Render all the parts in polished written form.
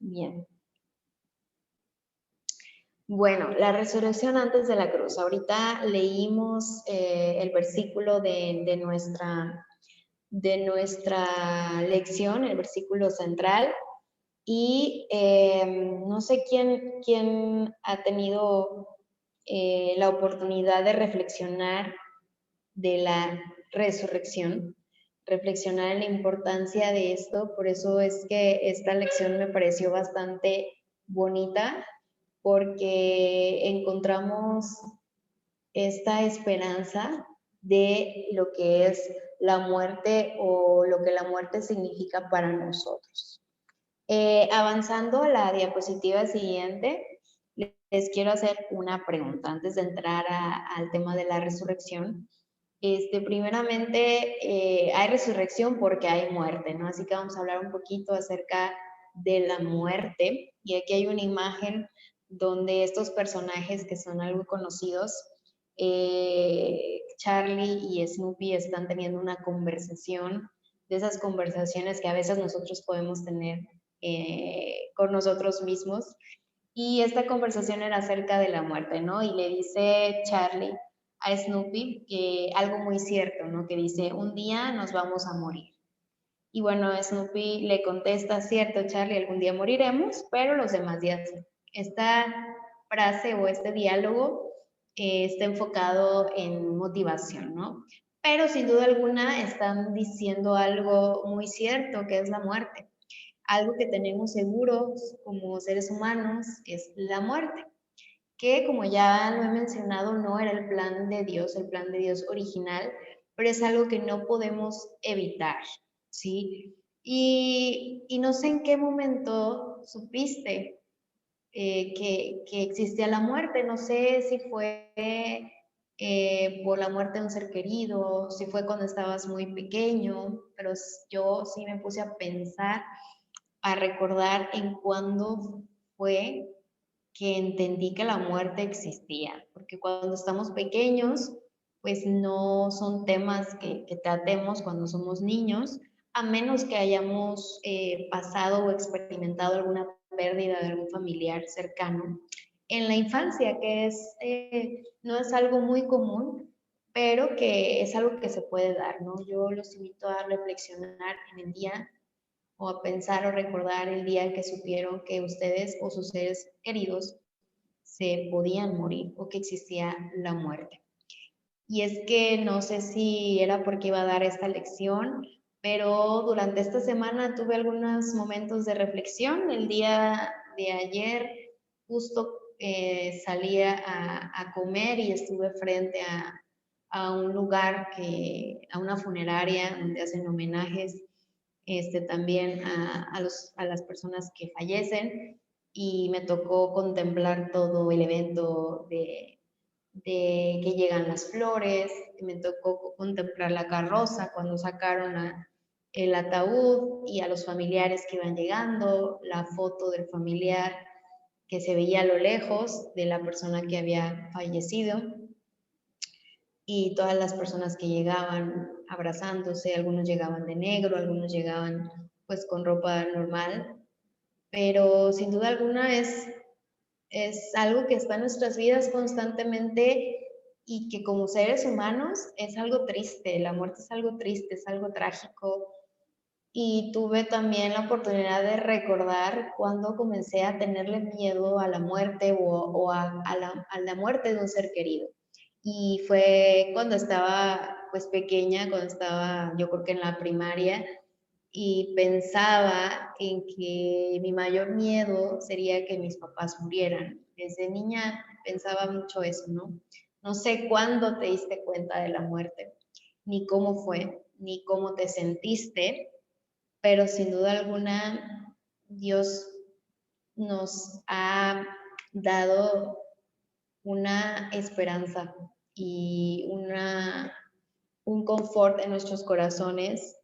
Bien. Bueno, la resurrección antes de la cruz. Ahorita leímos el versículo de nuestra lección, el versículo central, y no sé quién ha tenido la oportunidad de reflexionar de la resurrección, reflexionar en la importancia de esto. Por eso es que esta lección me pareció bastante bonita, porque encontramos esta esperanza de lo que es la muerte o lo que la muerte significa para nosotros. Avanzando a la diapositiva siguiente, les quiero hacer una pregunta antes de entrar al tema de la resurrección. Primeramente, hay resurrección porque hay muerte, ¿no? Así que vamos a hablar un poquito acerca de la muerte. Y aquí hay una imagen donde estos personajes que son algo conocidos, Charlie y Snoopy, están teniendo una conversación, de esas conversaciones que a veces nosotros podemos tener con nosotros mismos. Y esta conversación era acerca de la muerte, ¿no? Y le dice Charlie a Snoopy algo muy cierto, ¿no? Que dice, un día nos vamos a morir. Y bueno, Snoopy le contesta, cierto, Charlie, algún día moriremos, pero los demás días sí. Esta frase o este diálogo está enfocado en motivación, ¿no? Pero sin duda alguna están diciendo algo muy cierto, que es la muerte. Algo que tenemos seguros como seres humanos es la muerte, que como ya lo he mencionado, no era el plan de Dios original, pero es algo que no podemos evitar, ¿sí? Y no sé en qué momento supiste que existía la muerte, no sé si fue por la muerte de un ser querido, si fue cuando estabas muy pequeño, pero yo sí me puse a pensar, a recordar en cuándo fue que entendí que la muerte existía, porque cuando estamos pequeños, pues no son temas que tratemos cuando somos niños, a menos que hayamos pasado o experimentado alguna pérdida de algún familiar cercano en la infancia, que no es algo muy común, pero que es algo que se puede dar, ¿no? Yo los invito a reflexionar en el día o a pensar o recordar el día que supieron que ustedes o sus seres queridos se podían morir o que existía la muerte. Y es que no sé si era porque iba a dar esta lección, pero durante esta semana tuve algunos momentos de reflexión. El día de ayer justo salí a comer y estuve frente a un lugar, a una funeraria donde hacen homenajes también a las personas que fallecen, y me tocó contemplar todo el evento de que llegan las flores, me tocó contemplar la carroza cuando sacaron el ataúd y a los familiares que iban llegando, la foto del familiar que se veía a lo lejos de la persona que había fallecido, y todas las personas que llegaban abrazándose, algunos llegaban de negro, algunos llegaban pues con ropa normal, pero sin duda alguna es algo que está en nuestras vidas constantemente y que como seres humanos es algo triste, la muerte es algo triste, es algo trágico. Y tuve también la oportunidad de recordar cuando comencé a tenerle miedo a la muerte o a la muerte de un ser querido. Y fue cuando estaba pues pequeña, cuando estaba yo creo que en la primaria, y pensaba en que mi mayor miedo sería que mis papás murieran. Desde niña pensaba mucho eso, ¿no? No sé cuándo te diste cuenta de la muerte, ni cómo fue, ni cómo te sentiste, pero sin duda alguna Dios nos ha dado una esperanza y un confort en nuestros corazones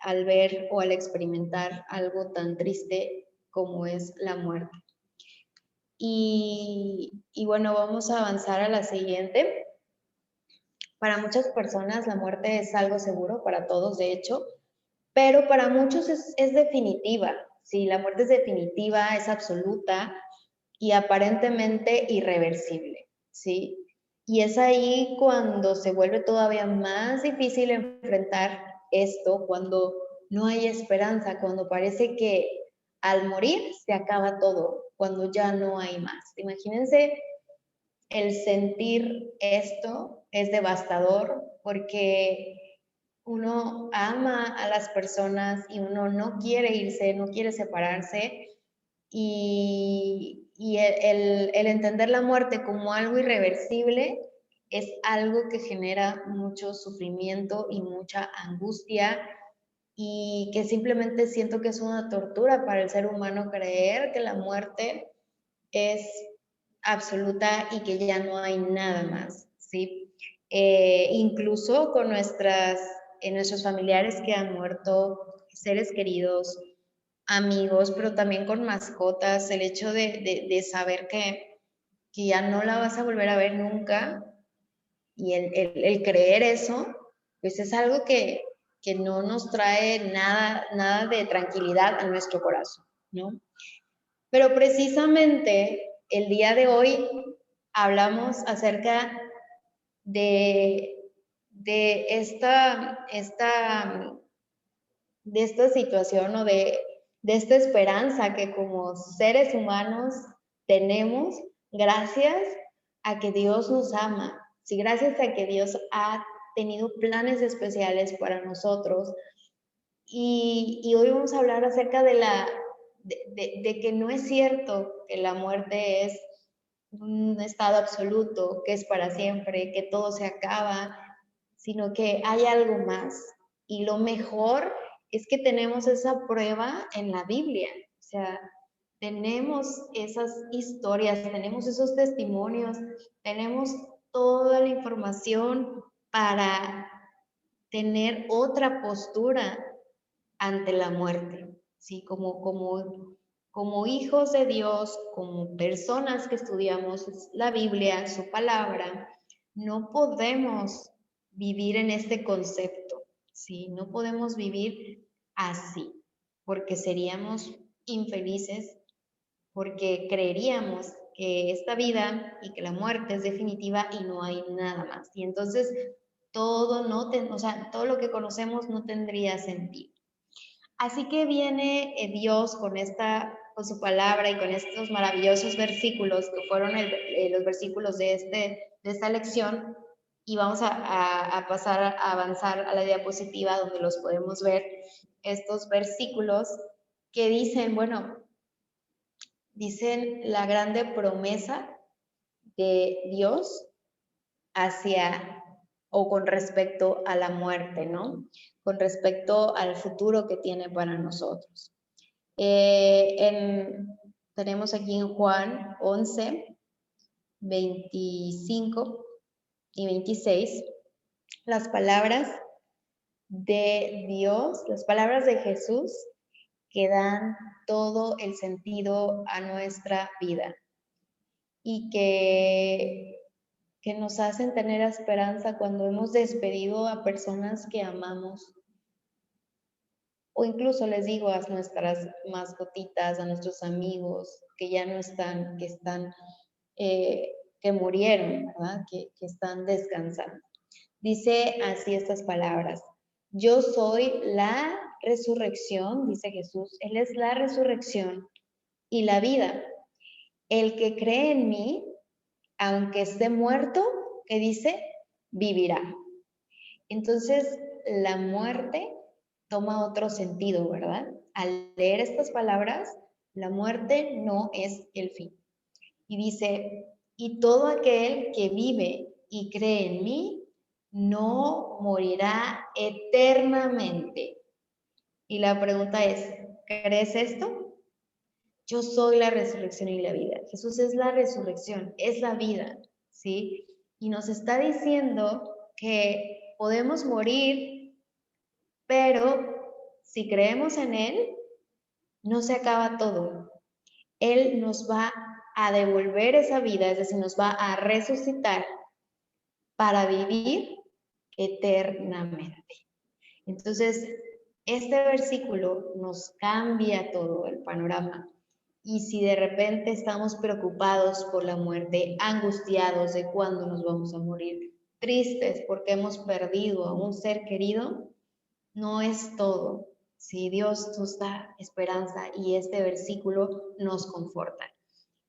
al ver o al experimentar algo tan triste como es la muerte. Y bueno, vamos a avanzar a la siguiente. Para muchas personas la muerte es algo seguro, para todos de hecho, pero para muchos es definitiva. ¿sí? La muerte es definitiva, es absoluta y aparentemente irreversible, ¿sí? Y es ahí cuando se vuelve todavía más difícil enfrentar esto, cuando no hay esperanza, cuando parece que al morir se acaba todo, cuando ya no hay más. Imagínense, el sentir esto es devastador porque uno ama a las personas y uno no quiere irse, no quiere separarse, y el entender la muerte como algo irreversible es algo que genera mucho sufrimiento y mucha angustia, y que simplemente siento que es una tortura para el ser humano creer que la muerte es absoluta y que ya no hay nada más, ¿sí? Incluso con nuestros familiares que han muerto, seres queridos, amigos, pero también con mascotas, el hecho de saber que ya no la vas a volver a ver nunca, y el creer eso, pues es algo que no nos trae nada de tranquilidad a nuestro corazón, ¿no? Pero precisamente el día de hoy hablamos acerca de, de esta situación, o de esta esperanza que como seres humanos tenemos gracias a que Dios nos ama, sí, gracias a que Dios ha tenido planes especiales para nosotros. Y hoy vamos a hablar acerca de que no es cierto que la muerte es un estado absoluto, que es para siempre, que todo se acaba, sino que hay algo más. Y lo mejor es que tenemos esa prueba en la Biblia. O sea, tenemos esas historias, tenemos esos testimonios, tenemos toda la información para tener otra postura ante la muerte, ¿sí? Como hijos de Dios, como personas que estudiamos la Biblia, su palabra, no podemos vivir en este concepto, ¿sí? No podemos vivir así, porque seríamos infelices, porque creeríamos que esta vida y que la muerte es definitiva y no hay nada más. Y entonces todo lo que conocemos no tendría sentido. Así que viene Dios con su palabra y con estos maravillosos versículos que fueron los versículos de esta lección, y vamos a pasar a avanzar a la diapositiva donde los podemos ver, estos versículos que dicen, bueno, dicen la grande promesa de Dios hacia o con respecto a la muerte, ¿no? Con respecto al futuro que tiene para nosotros. Tenemos aquí en Juan 11, 25 y 26 las palabras de Dios, las palabras de Jesús que dan todo el sentido a nuestra vida y que nos hacen tener esperanza cuando hemos despedido a personas que amamos, o incluso les digo a nuestras mascotitas, a nuestros amigos que ya no están, que murieron, ¿verdad? Que están descansando. Dice así estas palabras: yo soy la resurrección, dice Jesús, Él es la resurrección y la vida. El que cree en mí, aunque esté muerto, ¿qué dice? Vivirá. Entonces, la muerte toma otro sentido, ¿verdad? Al leer estas palabras, la muerte no es el fin. Y dice, y todo aquel que vive y cree en mí, no morirá eternamente. Y la pregunta es, ¿crees esto? Yo soy la resurrección y la vida. Jesús es la resurrección, es la vida, ¿sí? Y nos está diciendo que podemos morir, pero si creemos en Él, no se acaba todo. Él nos va a devolver esa vida, es decir, nos va a resucitar para vivir eternamente. Entonces, Este versículo nos cambia todo el panorama. Y si de repente estamos preocupados por la muerte, angustiados de cuándo nos vamos a morir, tristes porque hemos perdido a un ser querido, no es todo. Si Dios nos da esperanza y este versículo nos conforta.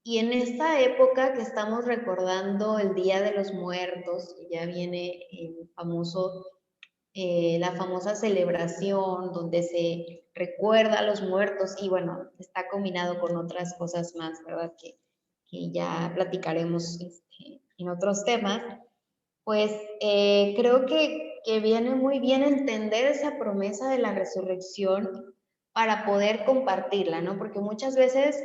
Y en esta época que estamos recordando el Día de los Muertos, que ya viene el famoso la famosa celebración donde se recuerda a los muertos y bueno, está combinado con otras cosas más, ¿verdad? Que ya platicaremos en otros temas, pues creo que viene muy bien entender esa promesa de la resurrección para poder compartirla, ¿no? Porque muchas veces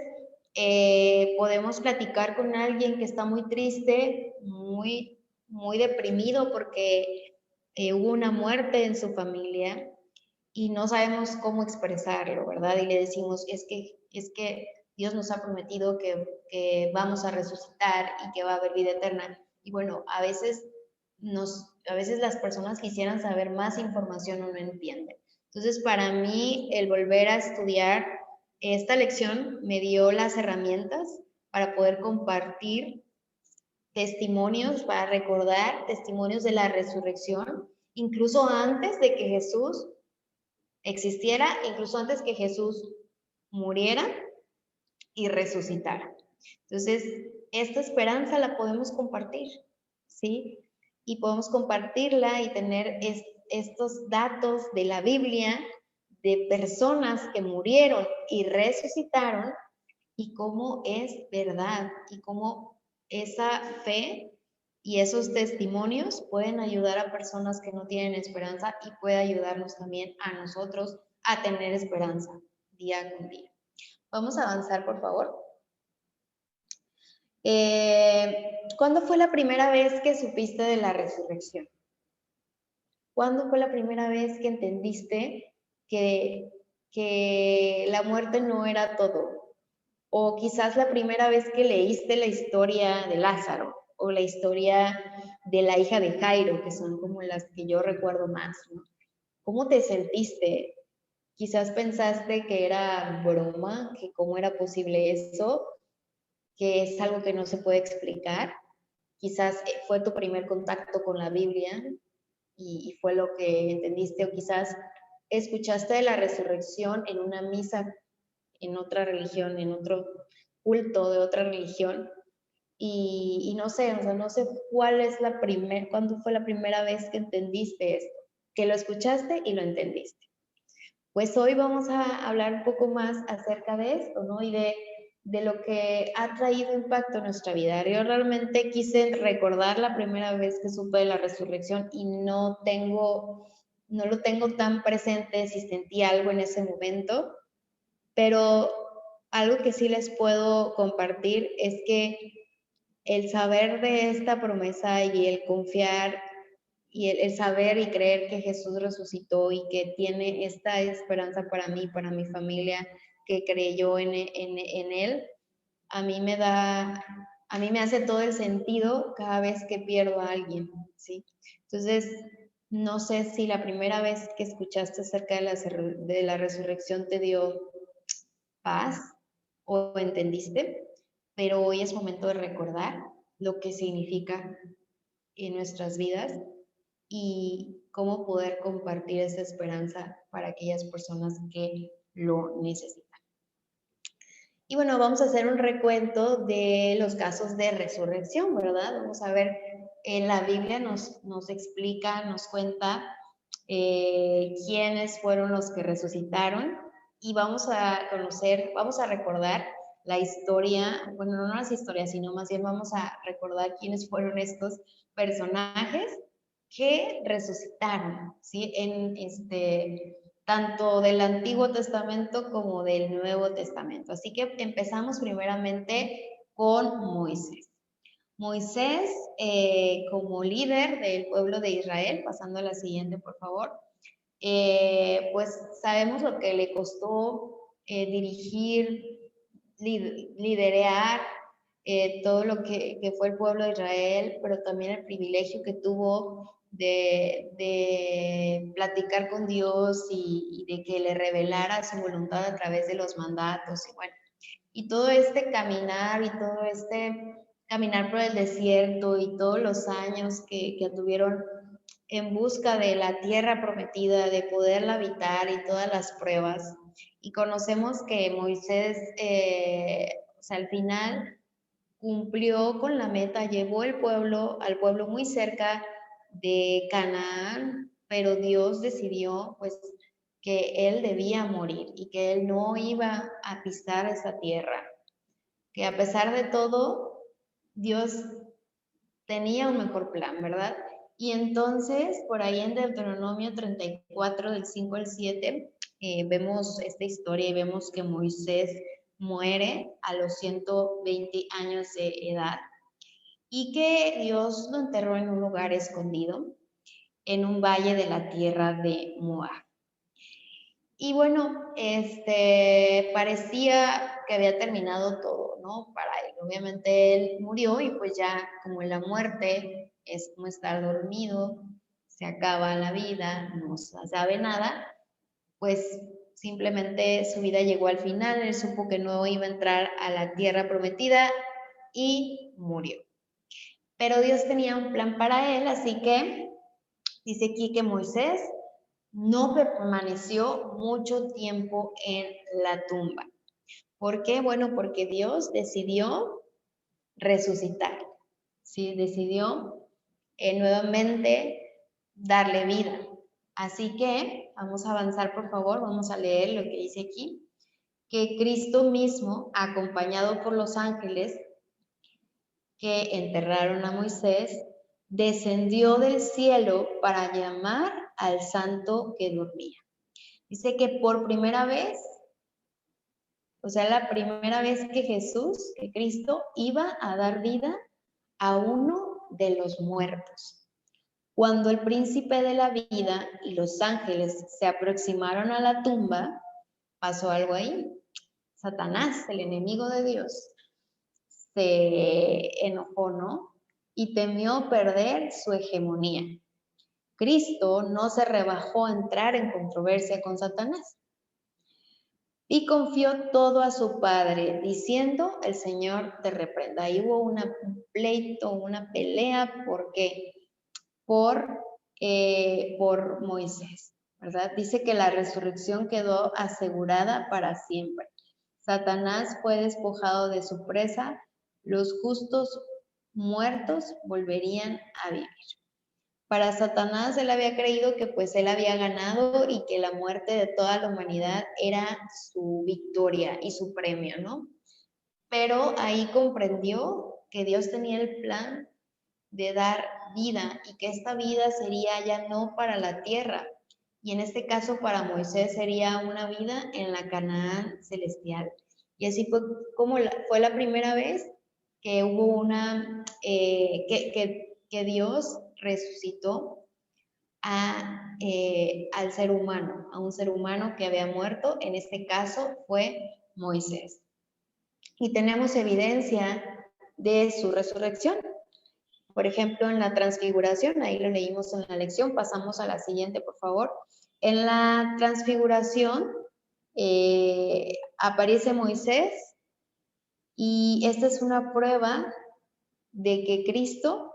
podemos platicar con alguien que está muy triste, muy deprimido porque hubo una muerte en su familia y no sabemos cómo expresarlo, ¿verdad? Y le decimos, es que Dios nos ha prometido que vamos a resucitar y que va a haber vida eterna. Y bueno, a veces las personas quisieran saber más información o no entienden. Entonces, para mí, el volver a estudiar esta lección me dio las herramientas para poder compartir testimonios, para recordar testimonios de la resurrección, incluso antes de que Jesús existiera, incluso antes que Jesús muriera y resucitara. Entonces, esta esperanza la podemos compartir, ¿sí? Y podemos compartirla y tener estos datos de la Biblia de personas que murieron y resucitaron y cómo es verdad y cómo esa fe y esos testimonios pueden ayudar a personas que no tienen esperanza y puede ayudarnos también a nosotros a tener esperanza día con día. Vamos a avanzar, por favor. ¿Cuándo fue la primera vez que supiste de la resurrección? ¿Cuándo fue la primera vez que entendiste que la muerte no era todo? O quizás la primera vez que leíste la historia de Lázaro o la historia de la hija de Jairo, que son como las que yo recuerdo más, ¿no? ¿Cómo te sentiste? Quizás pensaste que era broma, que cómo era posible eso, que es algo que no se puede explicar. Quizás fue tu primer contacto con la Biblia y fue lo que entendiste, o quizás escuchaste de la resurrección en una misa en otra religión, en otro culto de otra religión, y no sé, o sea, no sé cuándo fue la primera vez que entendiste esto, que lo escuchaste y lo entendiste. Pues hoy vamos a hablar un poco más acerca de esto, ¿no? Y de lo que ha traído impacto en nuestra vida. Yo realmente quise recordar la primera vez que supe de la resurrección y no lo tengo tan presente si sentí algo en ese momento, pero algo que sí les puedo compartir es que el saber de esta promesa y el confiar y el saber y creer que Jesús resucitó y que tiene esta esperanza para mí, para mi familia, que creyó en Él, a mí a mí me hace todo el sentido cada vez que pierdo a alguien, ¿sí? Entonces, no sé si la primera vez que escuchaste acerca de la resurrección te dio paz o entendiste, pero hoy es momento de recordar lo que significa en nuestras vidas y cómo poder compartir esa esperanza para aquellas personas que lo necesitan. Y bueno, vamos a hacer un recuento de los casos de resurrección, ¿verdad? Vamos a ver, en la Biblia nos explica, nos cuenta quiénes fueron los que resucitaron y vamos a conocer, vamos a recordar la historia, bueno, no las historias, sino más bien vamos a recordar quiénes fueron estos personajes que resucitaron, ¿sí? Tanto del Antiguo Testamento como del Nuevo Testamento. Así que empezamos primeramente con Moisés. Moisés, como líder del pueblo de Israel, pasando a la siguiente, por favor, pues sabemos lo que le costó dirigir, liderar todo lo que fue el pueblo de Israel, pero también el privilegio que tuvo de platicar con Dios y de que le revelara su voluntad a través de los mandatos y bueno, y todo este caminar y todo este caminar por el desierto y todos los años que tuvieron en busca de la tierra prometida, de poderla habitar y todas las pruebas. Y conocemos que Moisés, o sea, al final cumplió con la meta, llevó el pueblo, al pueblo muy cerca de Canaán, pero Dios decidió pues que él debía morir y que él no iba a pisar esa tierra, que a pesar de todo, Dios tenía un mejor plan, ¿verdad? Y entonces, por ahí en Deuteronomio 34, del 5 al 7, vemos esta historia y vemos que Moisés muere a los 120 años de edad y que Dios lo enterró en un lugar escondido, en un valle de la tierra de Moab. Y bueno, parecía que había terminado todo, ¿no? Para él. Obviamente él murió y pues ya como la muerte es como estar dormido, se acaba la vida, no se sabe nada, pues simplemente su vida llegó al final, él supo que no iba a entrar a la tierra prometida y murió. Pero Dios tenía un plan para él, así que dice aquí que Moisés no permaneció mucho tiempo en la tumba. ¿Por qué? Bueno, porque Dios decidió resucitar, ¿sí? Decidió nuevamente darle vida. Así que vamos a avanzar, por favor, vamos a leer lo que dice aquí, que Cristo mismo, acompañado por los ángeles que enterraron a Moisés, descendió del cielo para llamar al santo que dormía. Dice que por primera vez, o sea, la primera vez que Jesús, que Cristo, iba a dar vida a uno de los muertos. Cuando el príncipe de la vida y los ángeles se aproximaron a la tumba, pasó algo ahí. Satanás, el enemigo de Dios, se enojó, ¿no? Y temió perder su hegemonía. Cristo no se rebajó a entrar en controversia con Satanás y confió todo a su Padre, diciendo, el Señor te reprenda. Ahí hubo un pleito, una pelea, ¿por qué? Por Moisés, ¿verdad? Dice que la resurrección quedó asegurada para siempre. Satanás fue despojado de su presa, los justos muertos volverían a vivir. Para Satanás él había creído que pues él había ganado y que la muerte de toda la humanidad era su victoria y su premio, ¿no? Pero ahí comprendió que Dios tenía el plan de dar vida y que esta vida sería ya no para la tierra, y en este caso para Moisés sería una vida en la Canaán celestial. Y así fue como fue la primera vez que hubo que Dios resucitó al ser humano, a un ser humano que había muerto, en este caso fue Moisés. Y tenemos evidencia de su resurrección. Por ejemplo, en la transfiguración, ahí lo leímos en la lección, pasamos a la siguiente, por favor. En la transfiguración aparece Moisés y esta es una prueba de que Cristo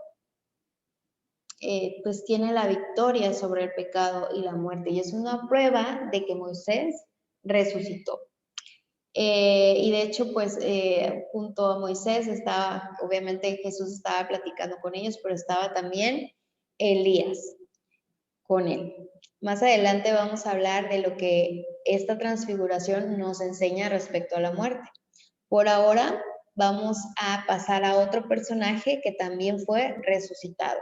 pues tiene la victoria sobre el pecado y la muerte y es una prueba de que Moisés resucitó. Y de hecho, pues junto a Moisés estaba, obviamente Jesús estaba platicando con ellos, pero estaba también Elías con él. Más adelante vamos a hablar de lo que esta transfiguración nos enseña respecto a la muerte. Por ahora vamos a pasar a otro personaje que también fue resucitado.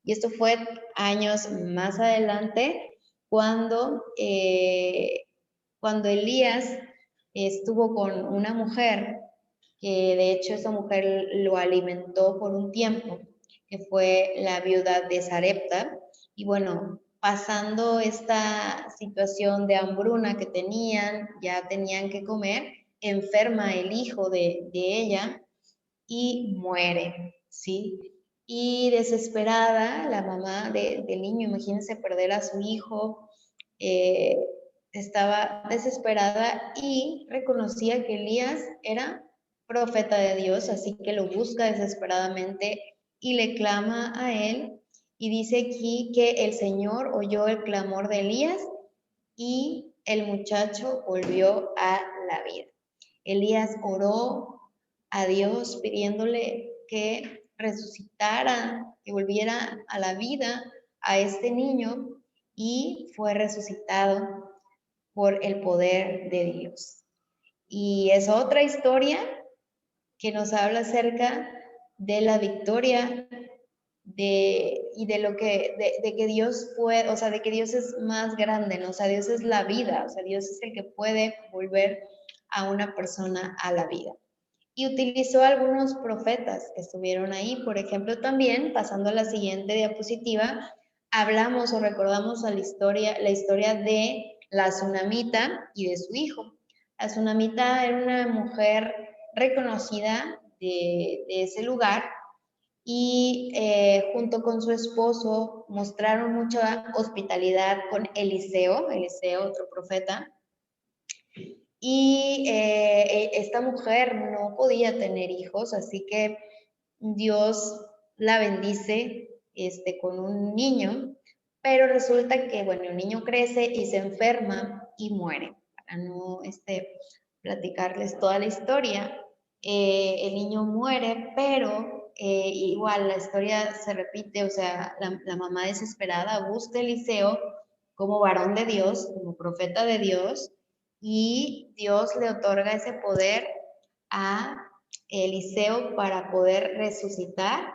Y esto fue años más adelante cuando, cuando Elías estuvo con una mujer que de hecho esa mujer lo alimentó por un tiempo, que fue la viuda de Sarepta. Y bueno, pasando esta situación de hambruna que tenían, ya tenían que comer, enferma el hijo de ella y muere, ¿sí? y desesperada, la mamá del niño, imagínense perder a su hijo, eh, estaba desesperada y reconocía que Elías era profeta de Dios, así que lo busca desesperadamente y le clama a él. Y dice aquí que el Señor oyó el clamor de Elías y el muchacho volvió a la vida. Elías oró a Dios pidiéndole que resucitara, que volviera a la vida a este niño y fue resucitado por el poder de Dios. Y es otra historia que nos habla acerca de la victoria y de lo que, de que Dios puede, o sea, de que Dios es más grande, ¿no? O sea, Dios es la vida, o sea, Dios es el que puede volver a una persona a la vida. Y utilizó algunos profetas que estuvieron ahí, por ejemplo, también, pasando a la siguiente diapositiva, hablamos o recordamos a la historia de la tsunamita y de su hijo. La tsunamita era una mujer reconocida de ese lugar y junto con su esposo mostraron mucha hospitalidad con Eliseo, otro profeta, y esta mujer no podía tener hijos, así que Dios la bendice con un niño, pero resulta que, bueno, el niño crece y se enferma y muere. Para no platicarles toda la historia, el niño muere, pero igual la historia se repite, o sea, la mamá desesperada busca a Eliseo como varón de Dios, como profeta de Dios, y Dios le otorga ese poder a Eliseo para poder resucitar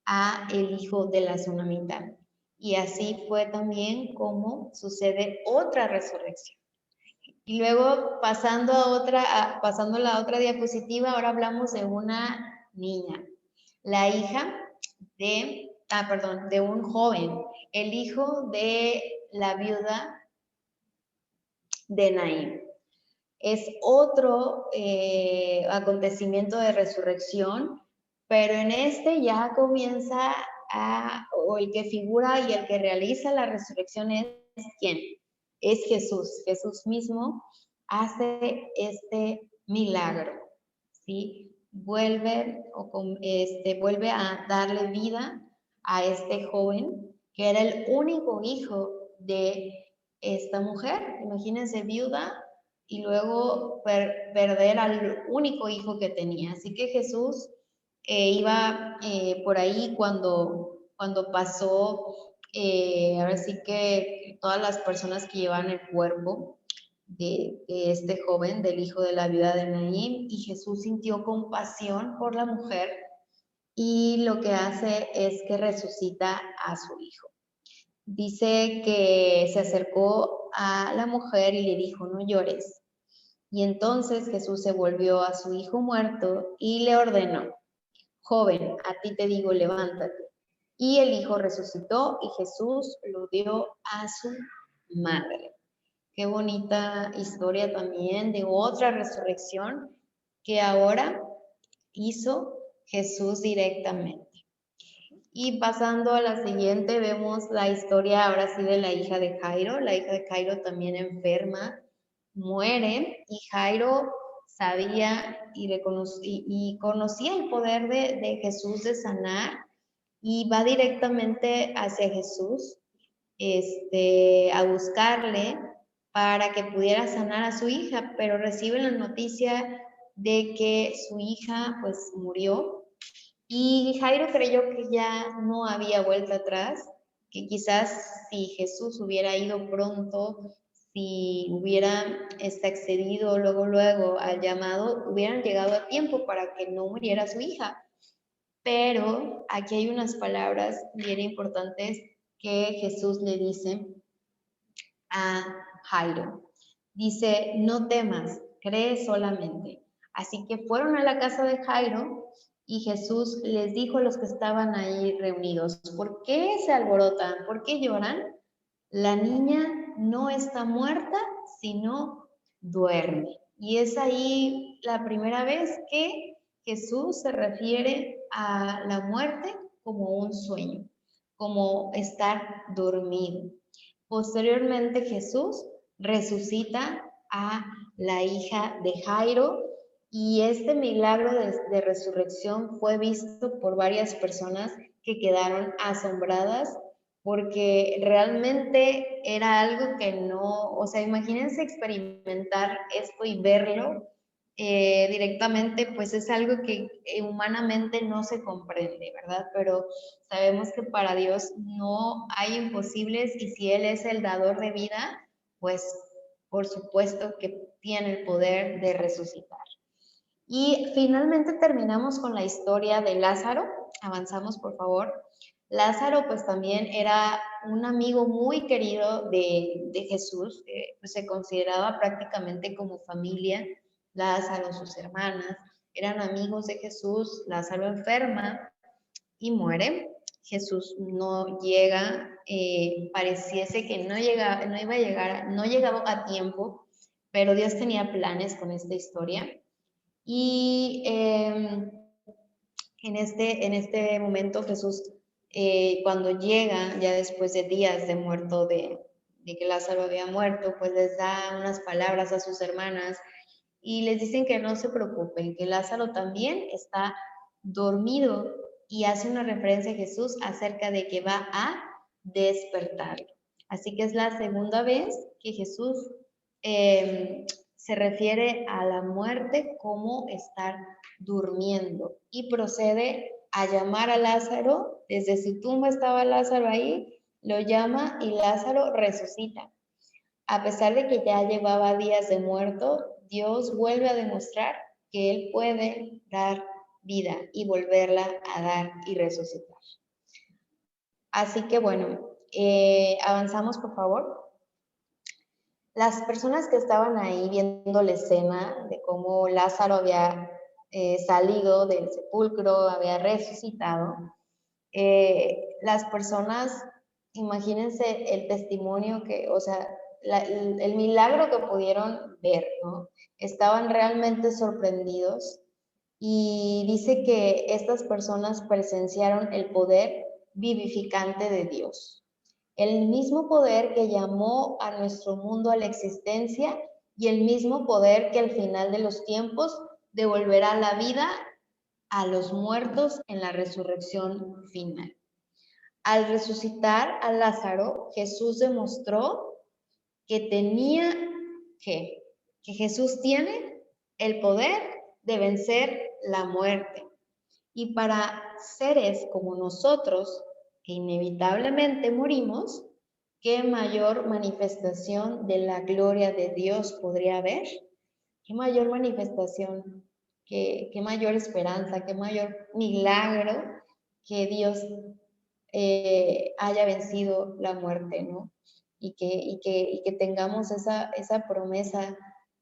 a el hijo de la tsunamita. Y así fue también como sucede otra resurrección. Y luego pasando a la otra diapositiva, ahora hablamos de una niña, la hija de un joven, el hijo de la viuda de Naín. Es otro acontecimiento de resurrección, pero en este ya comienza o el que figura y el que realiza la resurrección es ¿quién? Es Jesús. Jesús mismo hace este milagro, ¿sí? Vuelve a darle vida a este joven que era el único hijo de esta mujer. Imagínense, viuda, y luego perder al único hijo que tenía. Así que Jesús iba por ahí cuando pasó, ahora sí que todas las personas que llevan el cuerpo de este joven, del hijo de la viuda de Naín, y Jesús sintió compasión por la mujer y lo que hace es que resucita a su hijo. Dice que se acercó a la mujer y le dijo, no llores. Y entonces Jesús se volvió a su hijo muerto y le ordenó, joven, a ti te digo, levántate. Y el hijo resucitó y Jesús lo dio a su madre. Qué bonita historia también de otra resurrección que ahora hizo Jesús directamente. Y pasando a la siguiente, vemos la historia ahora sí de la hija de Jairo. La hija de Jairo también enferma, muere, y Jairo sabía y conocía el poder de Jesús de sanar, y va directamente hacia Jesús a buscarle para que pudiera sanar a su hija, pero recibe la noticia de que su hija pues murió, y Jairo creyó que ya no había vuelta atrás, que quizás si Jesús hubiera ido pronto, si hubiera accedido luego al llamado, hubieran llegado a tiempo para que no muriera su hija. Pero aquí hay unas palabras bien importantes que Jesús le dice a Jairo. Dice, no temas, cree solamente. Así que fueron a la casa de Jairo y Jesús les dijo a los que estaban ahí reunidos, ¿por qué se alborotan? ¿Por qué lloran? La niña no está muerta, sino duerme. Y es ahí la primera vez que Jesús se refiere a la muerte como un sueño, como estar dormido. Posteriormente Jesús resucita a la hija de Jairo y este milagro de resurrección fue visto por varias personas que quedaron asombradas porque realmente era algo que no, o sea, imagínense experimentar esto y verlo directamente, pues es algo que humanamente no se comprende, ¿verdad? Pero sabemos que para Dios no hay imposibles y si Él es el dador de vida, pues por supuesto que tiene el poder de resucitar. Y finalmente terminamos con la historia de Lázaro. Avanzamos, por favor. Lázaro, pues también era un amigo muy querido de Jesús, pues, se consideraba prácticamente como familia. Lázaro, sus hermanas, eran amigos de Jesús. Lázaro enferma y muere. Jesús no llega, pareciese que no iba a llegar, no llegaba a tiempo, pero Dios tenía planes con esta historia. Y en este momento Jesús, cuando llega, ya después de días de muerto, de que Lázaro había muerto, pues les da unas palabras a sus hermanas y les dicen que no se preocupen, que Lázaro también está dormido y hace una referencia a Jesús acerca de que va a despertar. Así que es la segunda vez que Jesús se refiere a la muerte como estar durmiendo y procede a llamar a Lázaro. Desde su tumba estaba Lázaro ahí, lo llama y Lázaro resucita. A pesar de que ya llevaba días de muerto, Dios vuelve a demostrar que Él puede dar vida y volverla a dar y resucitar. Así que bueno, avanzamos por favor. Las personas que estaban ahí viendo la escena de cómo Lázaro había salido del sepulcro, había resucitado, las personas, imagínense el testimonio que, o sea, el milagro que pudieron ver, ¿no? Estaban realmente sorprendidos y dice que estas personas presenciaron el poder vivificante de Dios. El mismo poder que llamó a nuestro mundo a la existencia y el mismo poder que al final de los tiempos devolverá la vida a los muertos en la resurrección final. Al resucitar a Lázaro, Jesús demostró que tenía que Jesús tiene el poder de vencer la muerte. Y para seres como nosotros, que inevitablemente morimos, ¿qué mayor manifestación de la gloria de Dios podría haber? ¿Qué mayor manifestación? ¿Qué mayor esperanza? ¿Qué mayor milagro que Dios haya vencido la muerte, ¿no? Y que tengamos esa promesa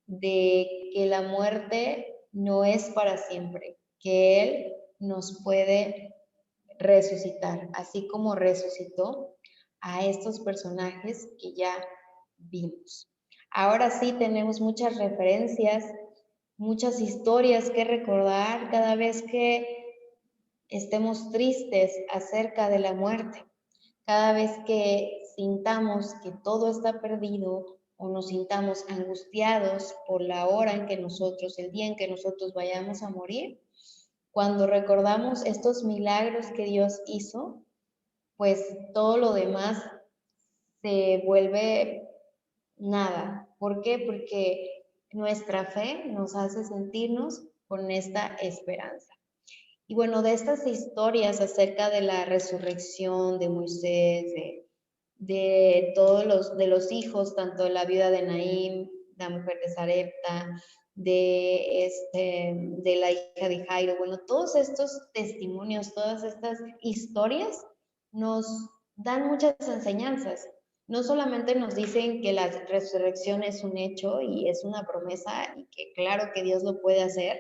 de que la muerte no es para siempre, que Él nos puede resucitar, así como resucitó a estos personajes que ya vimos. Ahora sí tenemos muchas referencias, muchas historias que recordar cada vez que estemos tristes acerca de la muerte, cada vez que sintamos que todo está perdido o nos sintamos angustiados por la hora en que nosotros, el día en que nosotros vayamos a morir, cuando recordamos estos milagros que Dios hizo, pues todo lo demás se vuelve nada. ¿Por qué? Porque nuestra fe nos hace sentirnos con esta esperanza. Y bueno, de estas historias acerca de la resurrección de Moisés, de todos los hijos, tanto de la viuda de Naín, la mujer de Sarepta, de la hija de Jairo, bueno, todos estos testimonios, todas estas historias nos dan muchas enseñanzas. No solamente nos dicen que la resurrección es un hecho y es una promesa y que claro que Dios lo puede hacer,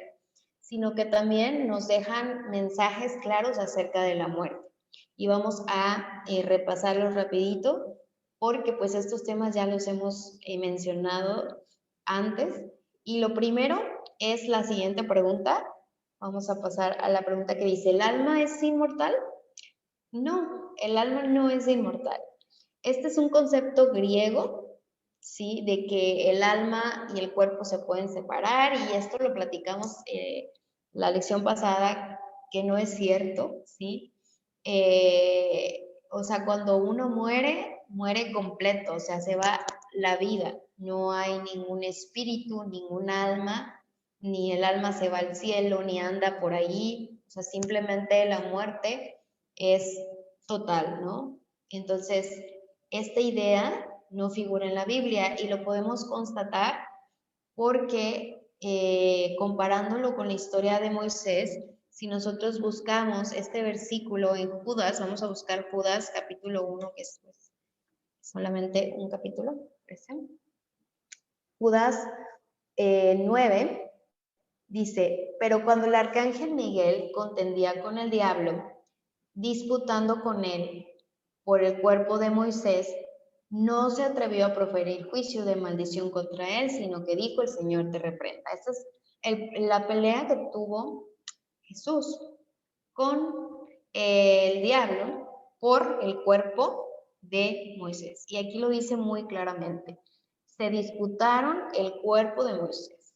sino que también nos dejan mensajes claros acerca de la muerte. Y vamos a repasarlos rapidito, porque pues estos temas ya los hemos mencionado antes. Y lo primero es la siguiente pregunta. Vamos a pasar a la pregunta que dice, ¿el alma es inmortal? No, el alma no es inmortal. Este es un concepto griego, ¿sí? De que el alma y el cuerpo se pueden separar, y esto lo platicamos la lección pasada, que no es cierto, ¿sí? O sea, cuando uno muere, muere completo, o sea, se va la vida, no hay ningún espíritu, ningún alma, ni el alma se va al cielo, ni anda por ahí, o sea, simplemente la muerte es total, ¿no? Entonces, esta idea no figura en la Biblia y lo podemos constatar porque comparándolo con la historia de Moisés, si nosotros buscamos este versículo en Judas, vamos a buscar Judas capítulo 1, que es pues, solamente un capítulo, Judas 9 dice, pero cuando el arcángel Miguel contendía con el diablo, disputando con él por el cuerpo de Moisés, no se atrevió a proferir juicio de maldición contra él, sino que dijo, el Señor te reprenda. Esta es la pelea que tuvo Jesús con el diablo por el cuerpo de Moisés. Y aquí lo dice muy claramente. Se disputaron el cuerpo de Moisés.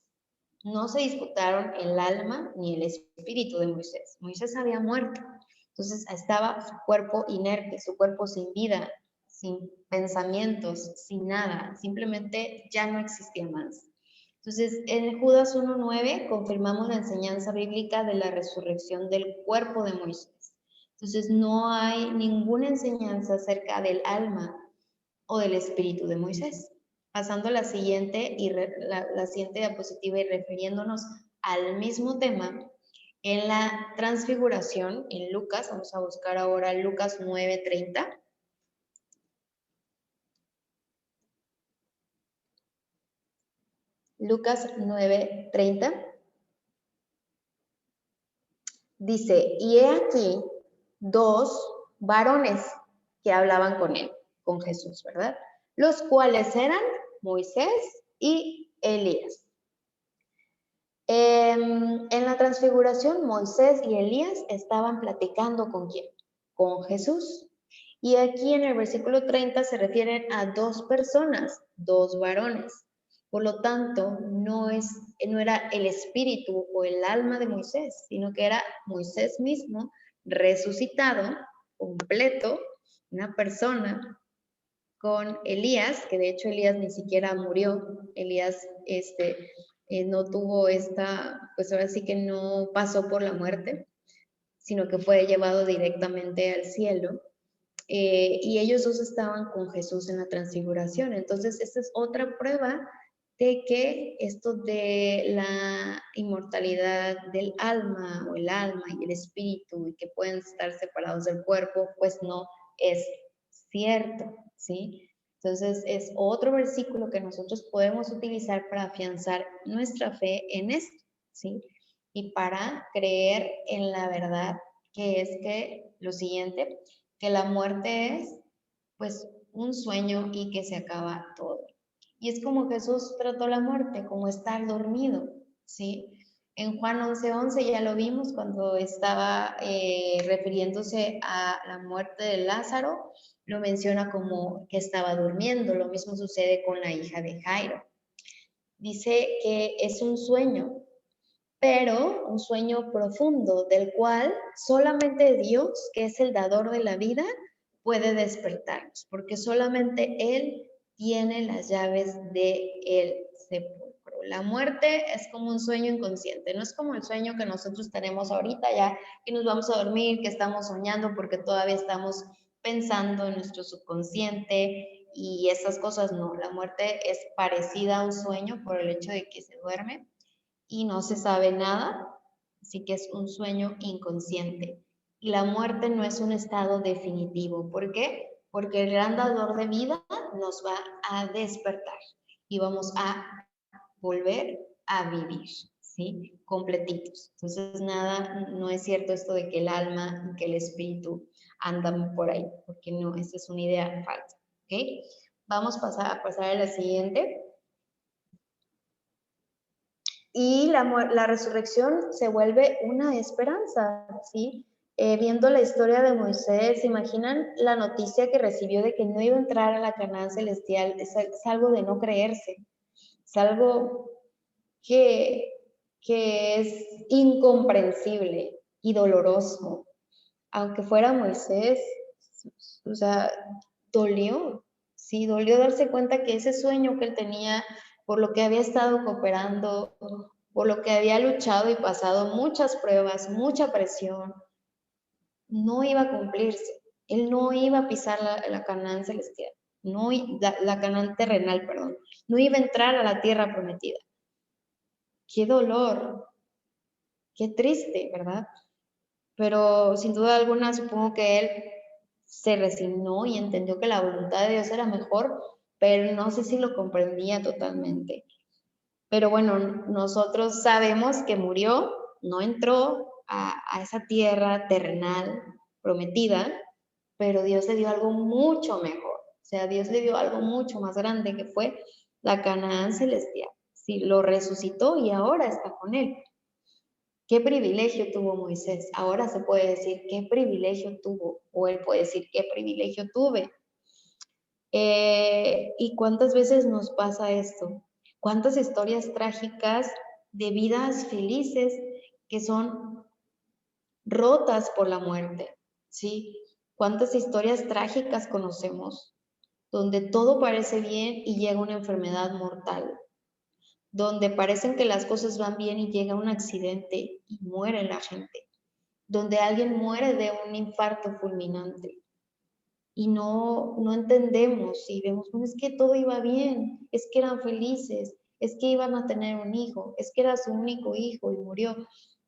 No se disputaron el alma ni el espíritu de Moisés. Moisés había muerto. Entonces estaba su cuerpo inerte, su cuerpo sin vida, sin pensamientos, sin nada. Simplemente ya no existía más. Entonces, en Judas 1:9 confirmamos la enseñanza bíblica de la resurrección del cuerpo de Moisés. Entonces, no hay ninguna enseñanza acerca del alma o del espíritu de Moisés. Pasando a la siguiente, la siguiente diapositiva y refiriéndonos al mismo tema, en la transfiguración, en Lucas, vamos a buscar ahora Lucas 9:30. Lucas 9:30 dice, y he aquí dos varones que hablaban con él, con Jesús, ¿verdad? Los cuales eran Moisés y Elías. En la transfiguración, Moisés y Elías estaban platicando ¿con quién? Con Jesús. Y aquí en el versículo 30 se refieren a dos personas, dos varones. Por lo tanto, no era el espíritu o el alma de Moisés, sino que era Moisés mismo resucitado, completo, una persona con Elías, que de hecho Elías ni siquiera murió. Elías no tuvo pues ahora sí que no pasó por la muerte, sino que fue llevado directamente al cielo. Y ellos dos estaban con Jesús en la transfiguración. Entonces, esta es otra prueba de que esto de la inmortalidad del alma o el alma y el espíritu y que pueden estar separados del cuerpo, pues no es cierto, ¿sí? Entonces, es otro versículo que nosotros podemos utilizar para afianzar nuestra fe en esto, ¿sí? Y para creer en la verdad, que es que lo siguiente, que la muerte es pues un sueño y que se acaba todo. Y es como Jesús trató la muerte, como estar dormido, ¿sí? En Juan 11:11 ya lo vimos cuando estaba refiriéndose a la muerte de Lázaro, lo menciona como que estaba durmiendo. Lo mismo sucede con la hija de Jairo. Dice que es un sueño, pero un sueño profundo del cual solamente Dios, que es el dador de la vida, puede despertarnos, porque solamente Él tiene las llaves del sepulcro. La muerte es como un sueño inconsciente, no es como el sueño que nosotros tenemos ahorita ya, que nos vamos a dormir, que estamos soñando porque todavía estamos pensando en nuestro subconsciente y esas cosas. No, la muerte es parecida a un sueño por el hecho de que se duerme y no se sabe nada, así que es un sueño inconsciente. Y la muerte no es un estado definitivo. ¿Por qué? Porque el gran dador de vida nos va a despertar y vamos a volver a vivir, ¿sí? Completitos. Entonces, nada, no es cierto esto de que el alma y que el espíritu andan por ahí, porque no, esa es una idea falsa, ¿ok? Vamos a pasar a la siguiente. Y la resurrección se vuelve una esperanza, ¿sí? viendo la historia de Moisés, ¿se imaginan la noticia que recibió de que no iba a entrar a la Canaán celestial? Es algo de no creerse, es algo que, que es incomprensible y doloroso. Aunque fuera Moisés, o sea, dolió, sí, dolió darse cuenta que ese sueño que él tenía, por lo que había estado cooperando, por lo que había luchado y pasado muchas pruebas, mucha presión, no iba a cumplirse. Él no iba a pisar la Canaán celestial, no, la Canaán terrenal, perdón, no iba a entrar a la tierra prometida. Qué dolor, qué triste, ¿verdad? Pero sin duda alguna supongo que él se resignó y entendió que la voluntad de Dios era mejor, pero no sé si lo comprendía totalmente. Pero bueno, nosotros sabemos que murió, no entró a esa tierra terrenal prometida, pero Dios le dio algo mucho mejor. O sea, Dios le dio algo mucho más grande que fue la Canaán celestial. Sí, lo resucitó y ahora está con él. ¿Qué privilegio tuvo Moisés? Ahora se puede decir qué privilegio tuvo, o él puede decir qué privilegio tuve. ¿Y cuántas veces nos pasa esto? ¿Cuántas historias trágicas de vidas felices que son rotas por la muerte? ¿Sí? ¿Cuántas historias trágicas conocemos donde todo parece bien y llega una enfermedad mortal? Donde parecen que las cosas van bien y llega un accidente y muere la gente, donde alguien muere de un infarto fulminante y no entendemos y vemos, bueno, es que todo iba bien, es que eran felices, es que iban a tener un hijo, es que era su único hijo y murió.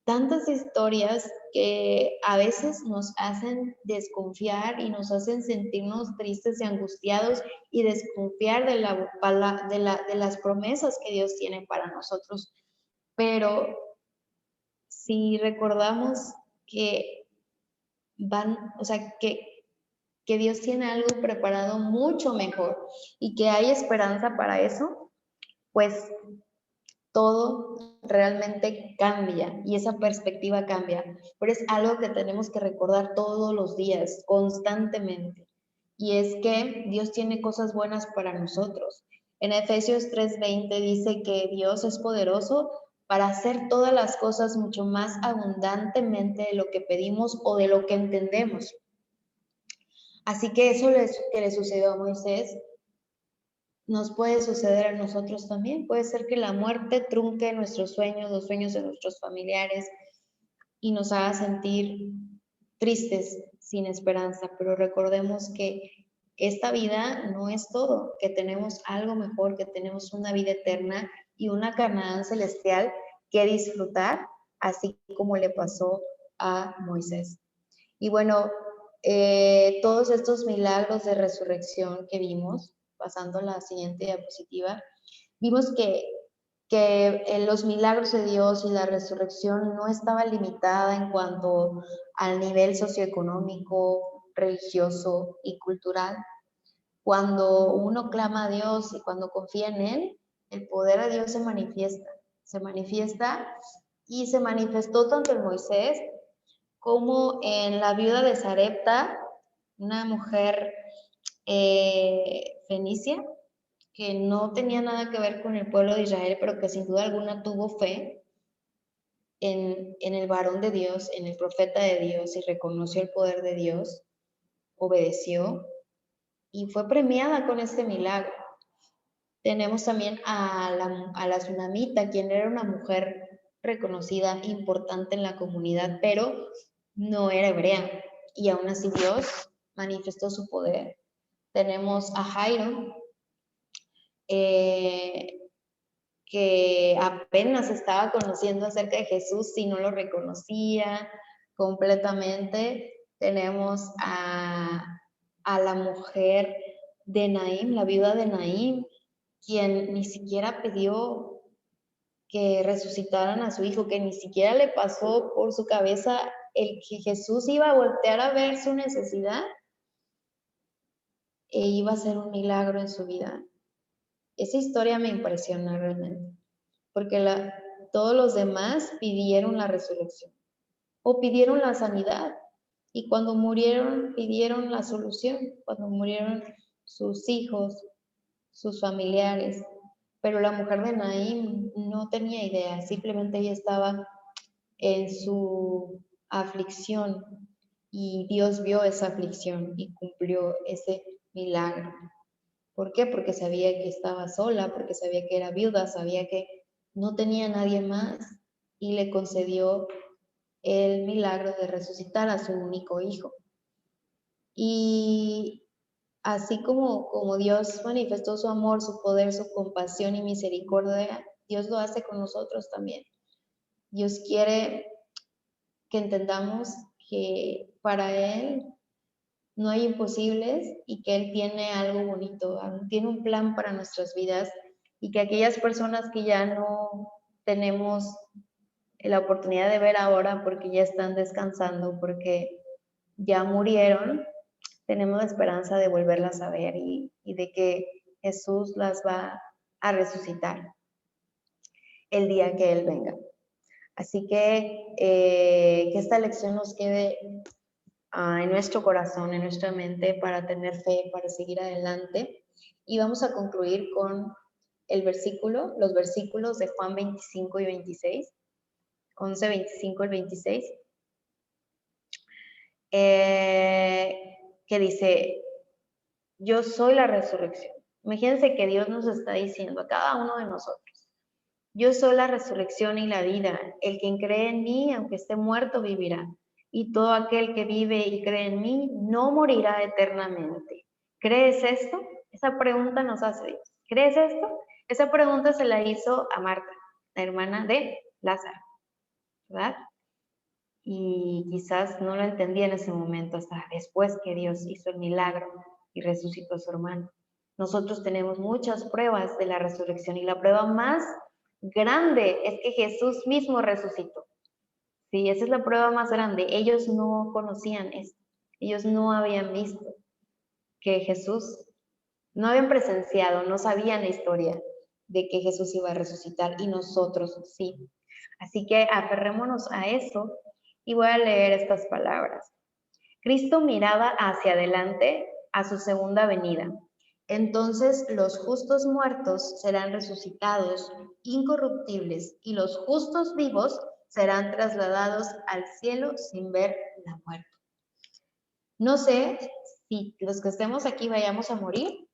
Tantas historias que a veces nos hacen desconfiar y nos hacen sentirnos tristes y angustiados y desconfiar de las promesas que Dios tiene para nosotros. Pero si recordamos que o sea, que Dios tiene algo preparado mucho mejor y que hay esperanza para eso, pues todo realmente cambia y esa perspectiva cambia. Pero es algo que tenemos que recordar todos los días, constantemente. Y es que Dios tiene cosas buenas para nosotros. En Efesios 3:20 dice que Dios es poderoso para hacer todas las cosas mucho más abundantemente de lo que pedimos o de lo que entendemos. Así que eso que le sucedió a Moisés nos puede suceder a nosotros también. Puede ser que la muerte trunque nuestros sueños, los sueños de nuestros familiares y nos haga sentir tristes, sin esperanza. Pero recordemos que esta vida no es todo, que tenemos algo mejor, que tenemos una vida eterna y una Canaán celestial que disfrutar, así como le pasó a Moisés. Y bueno, todos estos milagros de resurrección que vimos, pasando a la siguiente diapositiva, vimos que los milagros de Dios y la resurrección no estaba limitada en cuanto al nivel socioeconómico, religioso y cultural. Cuando uno clama a Dios y cuando confía en Él, el poder de Dios se manifiesta y se manifestó tanto en Moisés como en la viuda de Sarepta, una mujer fenicia que no tenía nada que ver con el pueblo de Israel, pero que sin duda alguna tuvo fe en el varón de Dios, en el profeta de Dios y reconoció el poder de Dios, obedeció y fue premiada con este milagro. Tenemos también a la tsunamita, quien era una mujer reconocida, importante en la comunidad, pero no era hebrea. Y aún así Dios manifestó su poder. Tenemos a Jairo, eh, que apenas estaba conociendo acerca de Jesús y no lo reconocía completamente. Tenemos a la mujer de Naín, la viuda de Naín, quien ni siquiera pidió que resucitaran a su hijo, que ni siquiera le pasó por su cabeza el que Jesús iba a voltear a ver su necesidad e iba a ser un milagro en su vida. Esa historia me impresiona realmente, porque todos los demás pidieron la resurrección o pidieron la sanidad, Y cuando murieron, pidieron la solución, cuando murieron sus hijos, sus familiares. Pero la mujer de Naín no tenía idea, simplemente ella estaba en su aflicción y Dios vio esa aflicción y cumplió ese milagro. ¿Por qué? Porque sabía que estaba sola, porque sabía que era viuda, sabía que no tenía nadie más y le concedió el milagro de resucitar a su único hijo. Y así como Dios manifestó su amor, su poder, su compasión y misericordia, Dios lo hace con nosotros también. Dios quiere que entendamos que para Él no hay imposibles y que Él tiene algo bonito, tiene un plan para nuestras vidas y que aquellas personas que ya no tenemos la oportunidad de ver ahora porque ya están descansando, porque ya murieron, tenemos la esperanza de volverlas a ver y de que Jesús las va a resucitar el día que Él venga. Así que esta lección nos quede en nuestro corazón, en nuestra mente, para tener fe, para seguir adelante. Y vamos a concluir con los versículos de Juan 25 y 26, 11, 25 y 26, que dice, yo soy la resurrección. Imagínense que Dios nos está diciendo a cada uno de nosotros, yo soy la resurrección y la vida. El que cree en mí, aunque esté muerto, vivirá. Y todo aquel que vive y cree en mí, no morirá eternamente. ¿Crees esto? Esa pregunta nos hace Dios. ¿Crees esto? Esa pregunta se la hizo a Marta, la hermana de Lázaro, ¿verdad? Y quizás no lo entendía en ese momento, hasta después que Dios hizo el milagro y resucitó a su hermano. Nosotros tenemos muchas pruebas de la resurrección y la prueba más grande es que Jesús mismo resucitó. Sí, esa es la prueba más grande. Ellos no conocían esto. Ellos no habían visto que Jesús, no habían presenciado, no sabían la historia de que Jesús iba a resucitar y nosotros sí. Así que aferrémonos a eso y voy a leer estas palabras. Cristo miraba hacia adelante a su segunda venida. Entonces los justos muertos serán resucitados incorruptibles y los justos vivos serán trasladados al cielo sin ver la muerte. No sé si los que estemos aquí vayamos a morir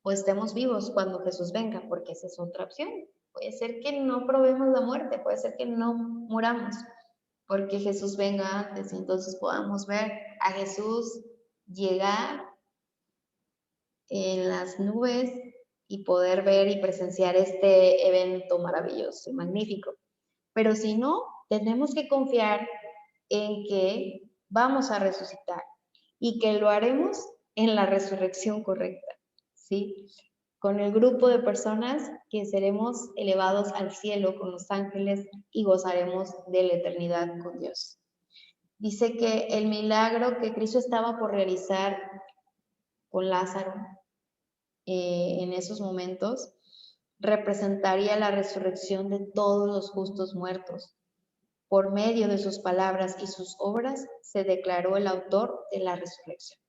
o estemos vivos cuando Jesús venga, porque esa es otra opción. Puede ser que no probemos la muerte, puede ser que no muramos, porque Jesús venga antes y entonces podamos ver a Jesús llegar en las nubes y poder ver y presenciar este evento maravilloso y magnífico. Pero si no, tenemos que confiar en que vamos a resucitar y que lo haremos en la resurrección correcta, ¿sí? Con el grupo de personas que seremos elevados al cielo con los ángeles y gozaremos de la eternidad con Dios. Dice que el milagro que Cristo estaba por realizar con Lázaro en esos momentos representaría la resurrección de todos los justos muertos. Por medio de sus palabras y sus obras se declaró el autor de la resurrección.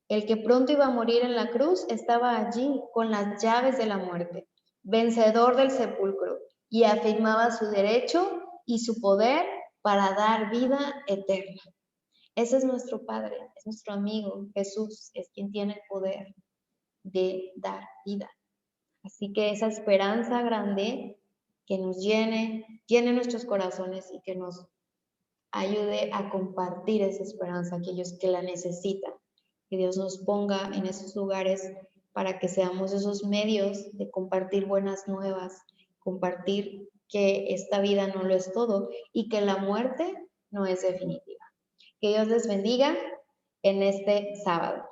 El que pronto iba a morir en la cruz estaba allí con las llaves de la muerte, vencedor del sepulcro, y afirmaba su derecho y su poder para dar vida eterna. Ese es nuestro Padre, es nuestro amigo. Jesús es quien tiene el poder de dar vida. Así que esa esperanza grande que nos llene nuestros corazones y que nos ayude a compartir esa esperanza a aquellos que la necesitan. Que Dios nos ponga en esos lugares para que seamos esos medios de compartir buenas nuevas, compartir que esta vida no lo es todo y que la muerte no es definitiva. Que Dios les bendiga en este sábado.